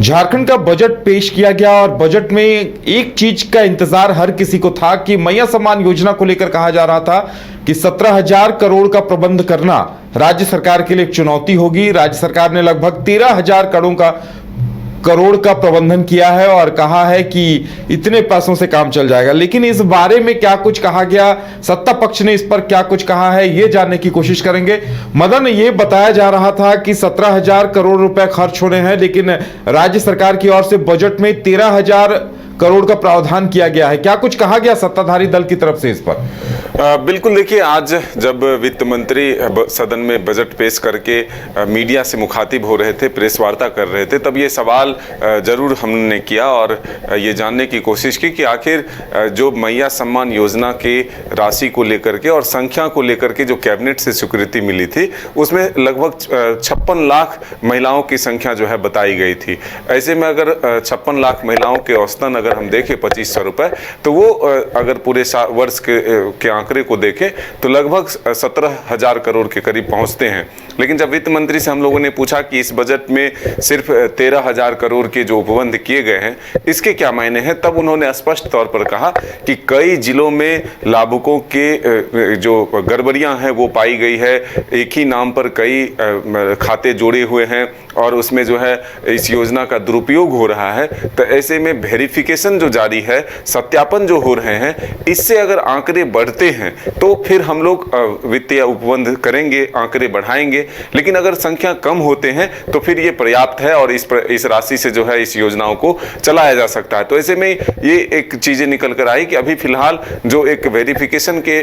झारखंड का बजट पेश किया गया और बजट में एक चीज का इंतजार हर किसी को था कि मैया सम्मान योजना को लेकर कहा जा रहा था कि 17,000 करोड़ का प्रबंध करना राज्य सरकार के लिए एक चुनौती होगी। राज्य सरकार ने लगभग 13,000 करोड़ का प्रबंधन किया है और कहा है कि इतने पैसों से काम चल जाएगा। लेकिन इस बारे में क्या कुछ कहा गया, सत्ता पक्ष ने इस पर क्या कुछ कहा है, ये जानने की कोशिश करेंगे। मदन, ये बताया जा रहा था कि 17,000 करोड़ रुपए खर्च होने हैं, लेकिन राज्य सरकार की ओर से बजट में 13,000 करोड़ का प्रावधान किया गया है। क्या कुछ कहा गया सत्ताधारी दल की तरफ से इस पर? बिल्कुल, देखिए, आज जब वित्त मंत्री सदन में बजट पेश करके मीडिया से मुखातिब हो रहे थे, प्रेस वार्ता कर रहे थे, तब ये सवाल जरूर हमने किया और ये जानने की कोशिश की कि आखिर जो मैया सम्मान योजना के राशि को लेकर के और संख्या को लेकर के जो कैबिनेट से स्वीकृति मिली थी, उसमें लगभग 56 लाख महिलाओं की संख्या जो है बताई गई थी। ऐसे में अगर 56 लाख महिलाओं के औसतन अगर हम देखें 2,500 रुपए, तो वो अगर पूरे वर्ष के आंकड़े को देखें तो लगभग 17,000 करोड़ के करीब पहुंचते हैं। लेकिन जब वित्त मंत्री से हम लोगों ने पूछा कि इस बजट में सिर्फ 13,000 करोड़ के जो उपबंध किए गए हैं, इसके क्या मायने हैं, तब उन्होंने स्पष्ट तौर पर कहा कि कई जिलों में लाभुकों के जो गड़बड़ियां हैं वो पाई गई है। एक ही नाम पर कई खाते जोड़े हुए हैं और उसमें जो है इस योजना का दुरुपयोग हो रहा है। तो ऐसे में वेरिफिकेशन जो जारी है, सत्यापन जो हो रहे हैं, इससे अगर आंकड़े बढ़ते हैं तो फिर हम लोग वित्तीय उपबंध करेंगे, आंकड़े बढ़ाएंगे। लेकिन अगर संख्या कम होते हैं तो फिर ये पर्याप्त है और इस राशि से जो है इस योजनाओं को चलाया जा सकता है। तो ऐसे में ये एक चीजें निकल कर आई कि अभी फिलहाल जो एक वेरिफिकेशन के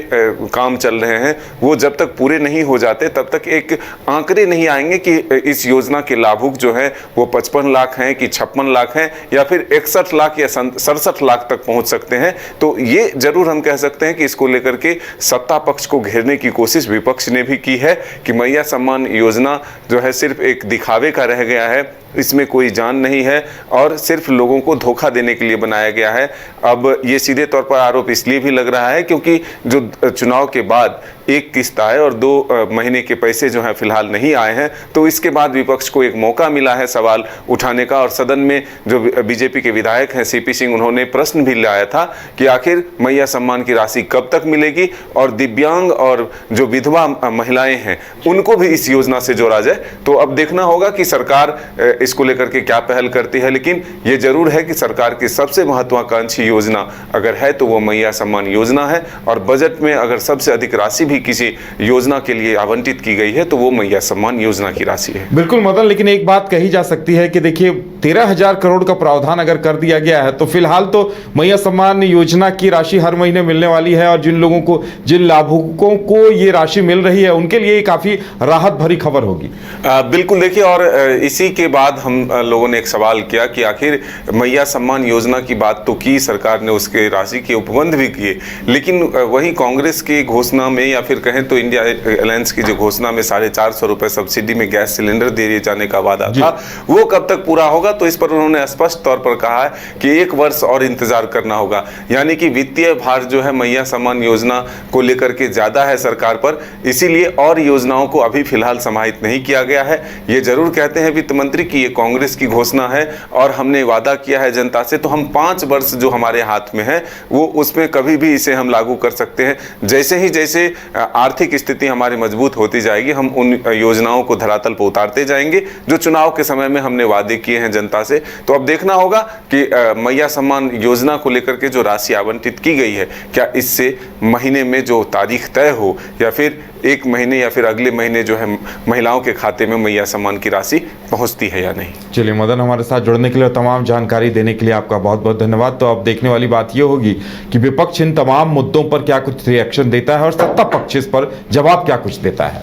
काम चल रहे हैं, वो जब तक पूरे नहीं हो जाते तब तक एक आंकड़े नहीं आएंगे कि इस योजना के लाभुक जो है वो 55 लाख हैं कि 56 लाख हैं या फिर 61 लाख या 67 लाख तक पहुंच सकते हैं। तो ये जरूर हम कह सकते हैं कि इसको लेकर के सत्ता पक्ष को घेरने की कोशिश विपक्ष ने भी की है कि मैया सम्मान योजना जो है सिर्फ एक दिखावे का रह गया है, इसमें कोई जान नहीं है और सिर्फ लोगों को धोखा देने के लिए बनाया गया है। अब ये सीधे तौर पर आरोप इसलिए भी लग रहा है क्योंकि जो चुनाव के बाद एक किस्त आए और 2 महीने के पैसे जो हैं फिलहाल नहीं आए हैं, तो इसके बाद विपक्ष को एक मौका मिला है सवाल उठाने का। और सदन में जो बीजेपी के विधायक हैं सीपी सिंह, उन्होंने प्रश्न भी लाया था कि आखिर मैया सम्मान की राशि कब तक मिलेगी और दिव्यांग और जो विधवा महिलाएं हैं उनको भी इस योजना से जोड़ा जाए। तो अब देखना होगा कि सरकार इसको लेकर के क्या पहल करती है। लेकिन ये जरूर है कि सरकार की सबसे महत्वाकांक्षी योजना अगर है तो वो मैया सम्मान योजना है और बजट में अगर सबसे अधिक राशि भी किसी योजना के लिए आवंटित की गई है तो वो मैया सम्मान योजना की राशि है। बिल्कुल मदन, लेकिन एक बात कही जा सकती है कि देखिए 13,000 करोड़ का प्रावधान अगर कर दिया गया है तो फिलहाल तो मैया सम्मान योजना की राशि हर महीने मिलने वाली है और जिन लाभुकों को ये राशि मिल रही है उनके लिए काफी राहत भरी खबर होगी। बिल्कुल, देखिए, और इसी के बाद हम लोगों ने एक सवाल किया कि आखिर मैया सम्मान योजना की बात तो की सरकार ने, उसके राशि के उपबंध भी किए, लेकिन वही कांग्रेस की घोषणा में या फिर कहें तो इंडिया अलायंस की जो घोषणा में 450 रुपए सब्सिडी में गैस सिलेंडर दिए जाने का वादा था, वो कब तक पूरा होगा? तो इस पर उन्होंने स्पष्ट तौर पर कहा है कि 1 वर्ष और इंतजार करना होगा। यानी कि वित्तीय भार जो है मैया सम्मान योजना को लेकर के ज्यादा है सरकार पर, इसीलिए और योजनाओं को अभी फिलहाल समाहित नहीं किया गया है। ये जरूर कहते हैं वित्त मंत्री कि ये कांग्रेस की घोषणा है और हमने वादा किया है जनता से, तो हम 5 वर्ष जो हमारे हाथ में है वो उसमें कभी भी इसे हम लागू कर सकते हैं। जैसे आर्थिक स्थिति हमारी मजबूत होती जाएगी, हम उन योजनाओं को धरातल पर उतारते जाएंगे जो चुनाव के समय में हमने वादे किए हैं जनता से। तो अब देखना होगा कि मैया सम्मान योजना को लेकर के जो राशि आवंटित की गई है, क्या इससे महीने में जो तारीख तय हो या फिर 1 महीने या फिर अगले महीने जो है महिलाओं के खाते में मैया सम्मान की राशि पहुंचती है या नहीं। चलिए मदन, हमारे साथ जुड़ने के लिए, तमाम जानकारी देने के लिए आपका बहुत बहुत धन्यवाद। तो अब देखने वाली बात यह होगी कि विपक्ष इन तमाम मुद्दों पर क्या कुछ रिएक्शन देता है और सत्ता पक्ष इस पर जवाब क्या कुछ देता है।